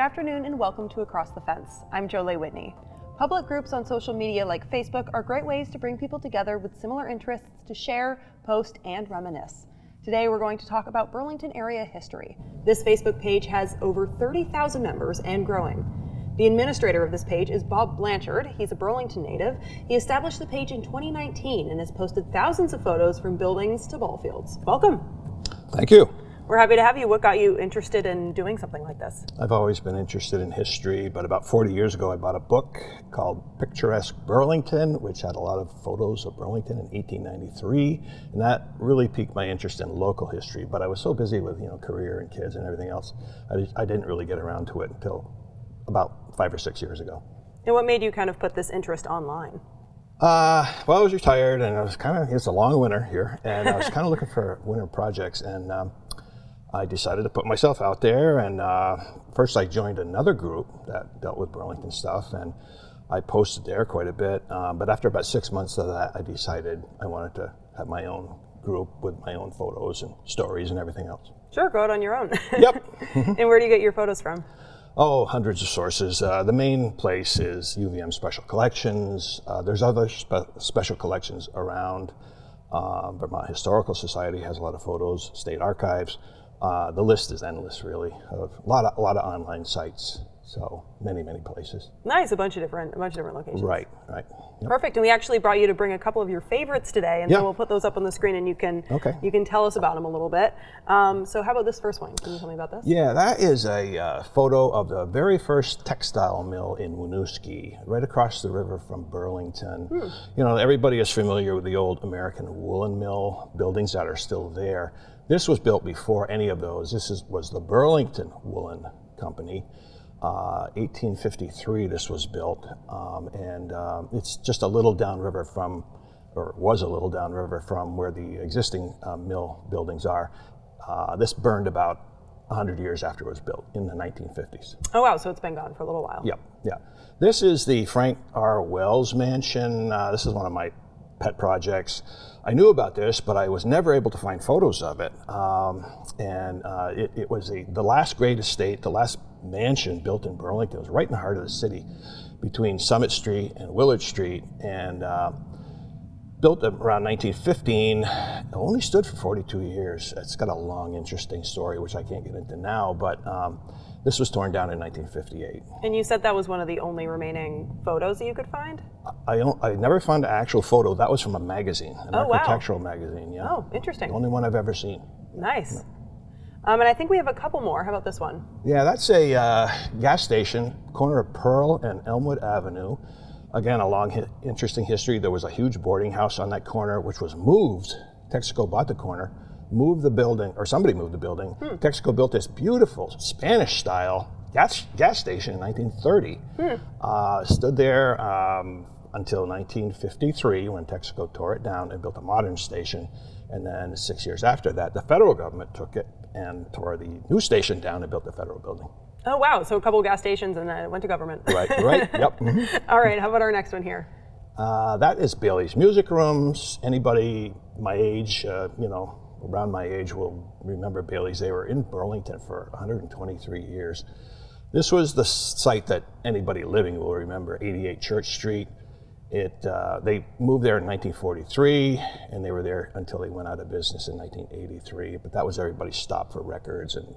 afternoon and welcome to Across the Fence. I'm Jolie Whitney. Public groups on social media like Facebook are great ways to bring people together with similar interests to share, post, and reminisce. Today we're going to talk about Burlington area history. This Facebook page has over 30,000 members and growing. The administrator of this page is Bob Blanchard. He's a Burlington native. He established the page in 2019 and has posted thousands of photos from buildings to ball fields. Welcome. Thank you. We're happy to have you. What got you interested in doing something like this? I've always been interested in history, but about 40 years ago I bought a book called Picturesque Burlington, which had a lot of photos of Burlington in 1893, and that really piqued my interest in local history. But I was so busy with career and kids and everything else, I didn't really get around to it until about 5 or 6 years ago. And what made you kind of put this interest online? Well, I was retired, and it's a long winter here, and I was kind of looking for winter projects, and I decided to put myself out there, and first I joined another group that dealt with Burlington stuff, and I posted there quite a bit, but after about 6 months of that, I decided I wanted to have my own group with my own photos and stories and everything else. Sure, go out on your own. Yep. And where do you get your photos from? Oh, hundreds of sources. The main place is UVM Special Collections. There's other special collections around. Vermont Historical Society has a lot of photos, State Archives. The list is endless, really, of a lot of online sites. So many places. Nice, a bunch of different locations. Right. Yep. Perfect. And we actually brought you to bring a couple of your favorites today, and so we'll put those up on the screen, and you can tell us about them a little bit. So how about this first one? Can you tell me about this? Yeah, that is a photo of the very first textile mill in Winooski, right across the river from Burlington. Everybody is familiar with the old American woolen mill buildings that are still there. This was built before any of those. Was the Burlington Woolen Company. 1853 this was built, and it's just a little downriver from, or was a little downriver from where the existing mill buildings are. This burned about 100 years after it was built in the 1950s. Oh wow, so it's been gone for a little while. Yep. This is the Frank R. Wells mansion. This is one of my pet projects. I knew about this, but I was never able to find photos of it. It was the last great estate, the last mansion built in Burlington. It was right in the heart of the city, between Summit Street and Willard Street, and built around 1915. It only stood for 42 years. It's got a long, interesting story, which I can't get into now, but this was torn down in 1958. And you said that was one of the only remaining photos that you could find? I never found an actual photo. That was from a magazine, an architectural magazine. Yeah. Oh, interesting. The only one I've ever seen. Nice. Yeah. And I think we have a couple more. How about this one? Yeah, that's a gas station, corner of Pearl and Elmwood Avenue. Again, a long, interesting history. There was a huge boarding house on that corner, which was moved. Texaco bought the corner, moved the building, or somebody moved the building. Texaco built this beautiful Spanish-style gas station in 1930. Stood there until 1953, when Texaco tore it down and built a modern station. And then 6 years after that, the federal government took it and tore the new station down and built the federal building. Oh wow, so a couple of gas stations and then it went to government. Right, yep. Mm-hmm. All right, how about our next one here? That is Bailey's Music Rooms. Anybody my age, around my age will remember Bailey's. They were in Burlington for 123 years. This was the site that anybody living will remember, 88 Church Street. They moved there in 1943, and they were there until they went out of business in 1983. But that was everybody's stop for records and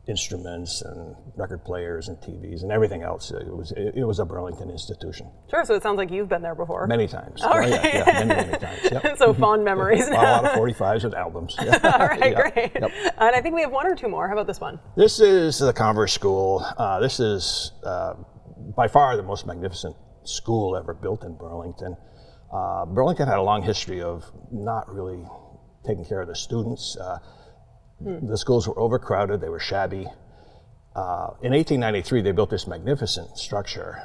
instruments and record players and TVs and everything else. It was a Burlington institution. Sure, so it sounds like you've been there before. Many times. All right. Yeah, many times. Yep. So fond memories. A lot of 45s and albums. Yeah. All right, great. Yep. And I think we have one or two more. How about this one? This is the Converse School. This is by far the most magnificent school ever built in Burlington. Burlington had a long history of not really taking care of the students. The schools were overcrowded, they were shabby. In 1893, they built this magnificent structure.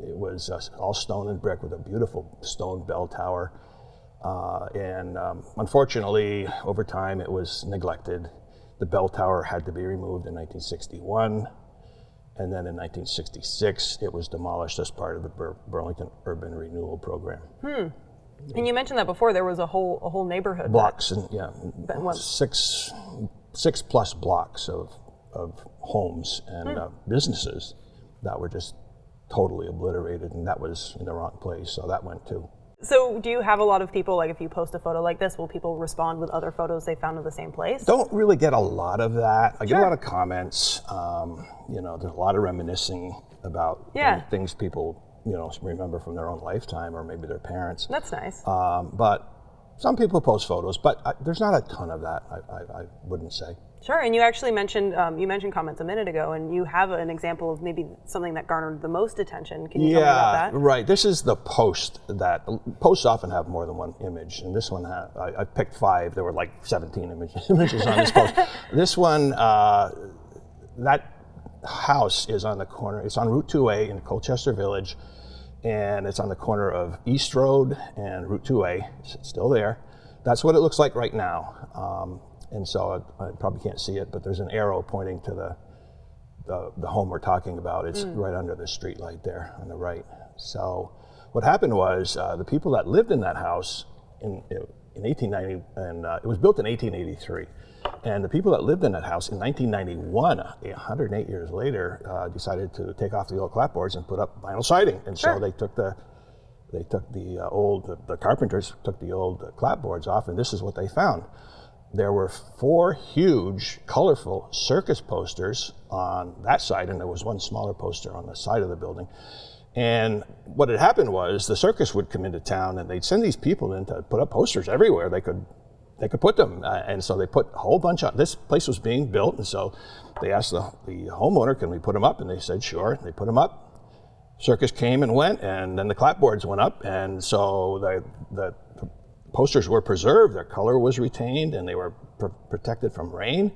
It was all stone and brick with a beautiful stone bell tower. Unfortunately, over time, it was neglected. The bell tower had to be removed in 1961. And then in 1966, it was demolished as part of the Burlington Urban Renewal Program. And you mentioned that before. There was a whole neighborhood. Blocks, and 6+ blocks of of homes and businesses that were just totally obliterated, and that was in the wrong place, so that went too. So do you have a lot of people, like if you post a photo like this, will people respond with other photos they found in the same place? Don't really get a lot of that. I get a lot of comments. You know, there's a lot of reminiscing about things people, you know, remember from their own lifetime or maybe their parents. That's nice. But some people post photos, but there's not a ton of that, I wouldn't say. Sure, and you actually mentioned comments a minute ago, and you have an example of maybe something that garnered the most attention. Can you tell me about that? Right. This is the post. Posts often have more than one image, and this one I picked 5. There were like 17 images on this post. This one, that house is on the corner. It's on Route 2A in Colchester Village, and it's on the corner of East Road and Route 2A. It's still there. That's what it looks like right now. And so I probably can't see it, but there's an arrow pointing to the home we're talking about. It's right under the street light there on the right. So what happened was the people that lived in that house in 1890, and it was built in 1883. And the people that lived in that house in 1991, 108 years later, decided to take off the old clapboards and put up vinyl siding. And so they took the carpenters took the old clapboards off, and this is what they found. There were 4 huge, colorful circus posters on that side, and there was one smaller poster on the side of the building. And what had happened was the circus would come into town, and they'd send these people in to put up posters everywhere they could put them. And so they put a whole bunch on. This place was being built, and so they asked the homeowner, "Can we put them up?" And they said, "Sure." They put them up. Circus came and went, and then the clapboards went up, and so the posters were preserved, their color was retained, and they were protected from rain.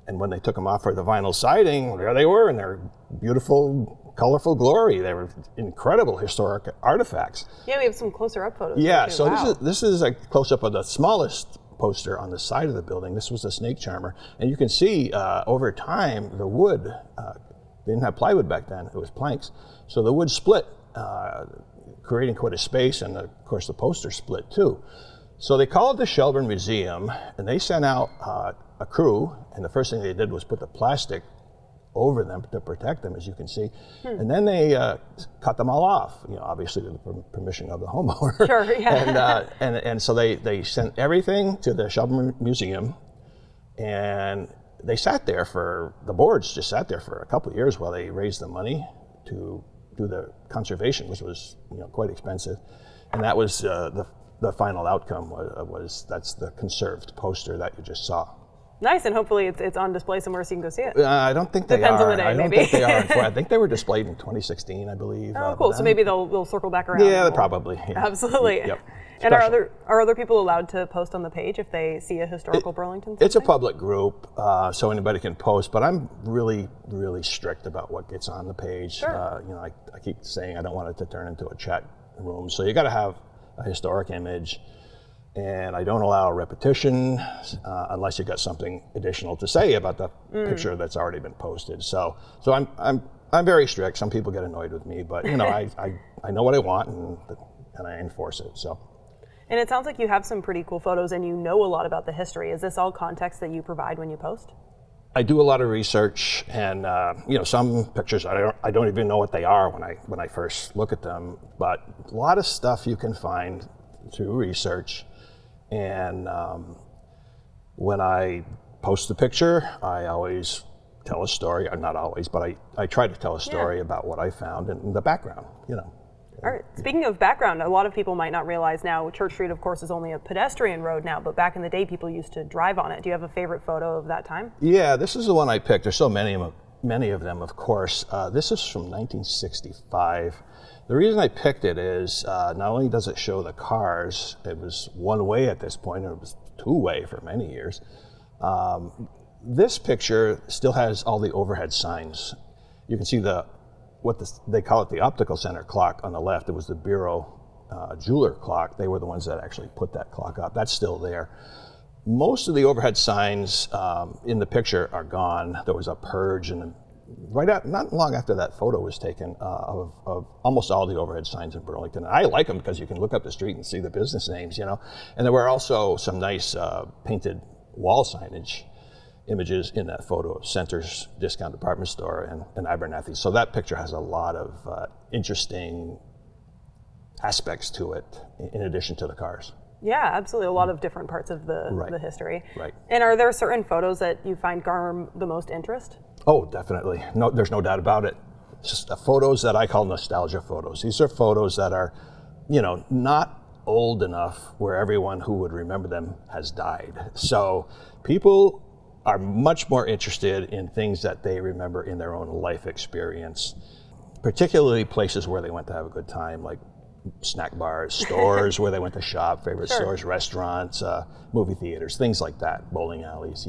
And when they took them off for the vinyl siding, there they were in their beautiful, colorful glory. They were incredible historic artifacts. Yeah, we have some closer up photos. Yeah, so this is a close-up of the smallest poster on the side of the building. This was a snake charmer. And you can see over time, the wood, they didn't have plywood back then, it was planks. So the wood split, creating quite a space, and of course the poster split too. So they called it the Shelburne Museum, and they sent out a crew, and the first thing they did was put the plastic over them to protect them, as you can see. And then they cut them all off, you know, obviously with the permission of the homeowner. Sure, yeah. And so they sent everything to the Shelburne Museum, and they sat there the boards just sat there for a couple of years while they raised the money to do the conservation, which was, you know, quite expensive. And that was the final outcome that's the conserved poster that you just saw. Nice, and hopefully it's on display somewhere so you can go see it. I don't think they Depends are. on the day, I don't maybe. think they are. I think they were displayed in 2016, I believe. Oh, cool. So maybe they'll circle back around. Yeah, probably. Yeah. Absolutely. Yep. And are other people allowed to post on the page if they see a historical Burlington something? It's a public group, so anybody can post, but I'm really, really strict about what gets on the page. Sure. You know, I keep saying I don't want it to turn into a chat room, so you got to have a historic image, and I don't allow repetition unless you got something additional to say about the picture that's already been posted. So I'm very strict. Some people get annoyed with me, but you know, I know what I want, and I enforce it. So. And it sounds like you have some pretty cool photos and you know a lot about the history. Is this all context that you provide when you post? I do a lot of research, and you know, some pictures I don't even know what they are when I first look at them. But a lot of stuff you can find through research, and when I post the picture, I always tell a story. Not always, but I try to tell a story about what I found and the background. You know. All right. Speaking of background, a lot of people might not realize now Church Street, of course, is only a pedestrian road now, but back in the day, people used to drive on it. Do you have a favorite photo of that time? Yeah, this is the one I picked. There's so many of them, of course. This is from 1965. The reason I picked it is not only does it show the cars, it was one way at this point, and it was two-way for many years. This picture still has all the overhead signs. You can see they call it the optical center clock on the left. It was the Bureau jeweler clock. They were the ones that actually put that clock up. That's still there. Most of the overhead signs in the picture are gone. There was a purge, and not long after that photo was taken of almost all the overhead signs in Burlington. And I like them because you can look up the street and see the business names, you know. And there were also some nice painted wall signage. images in that photo of Center's Discount Department Store and Abernathy. So that picture has a lot of interesting aspects to it, in addition to the cars. Yeah, absolutely. A lot of different parts of the history. Right. And are there certain photos that you find garner the most interest? Oh, definitely. No, there's no doubt about it. It's just photos that I call nostalgia photos. These are photos that are, not old enough where everyone who would remember them has died. So people are much more interested in things that they remember in their own life experience, particularly places where they went to have a good time, like snack bars, stores where they went to shop, favorite stores, restaurants, movie theaters, things like that, bowling alleys,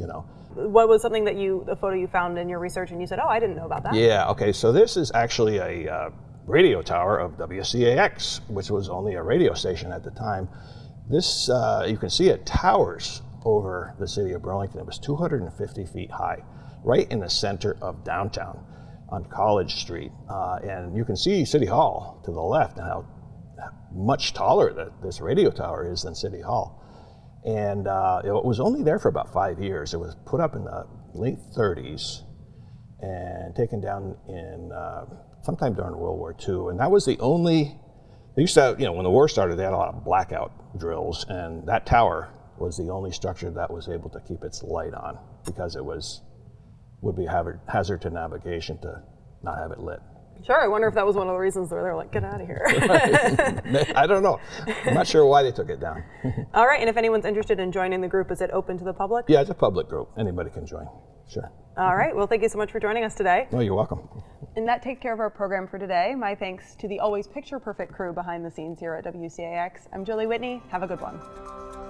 What was something that a photo you found in your research and you said, oh, I didn't know about that? Yeah, okay, so this is actually a radio tower of WCAX, which was only a radio station at the time. This, you can see it towers over the city of Burlington. It was 250 feet high, right in the center of downtown on College Street. And you can see City Hall to the left and how much taller this radio tower is than City Hall. And it was only there for about 5 years. It was put up in the late 30s and taken down in sometime during World War II. And that was the only, they used to have, when the war started, they had a lot of blackout drills, and that tower was the only structure that was able to keep its light on because it would be a hazard to navigation to not have it lit. Sure, I wonder if that was one of the reasons where they're like, get out of here. I don't know. I'm not sure why they took it down. All right, and if anyone's interested in joining the group, is it open to the public? Yeah, it's a public group. Anybody can join. Sure. All right, well, thank you so much for joining us today. No, you're welcome. And that takes care of our program for today. My thanks to the always picture perfect crew behind the scenes here at WCAX. I'm Julie Whitney. Have a good one.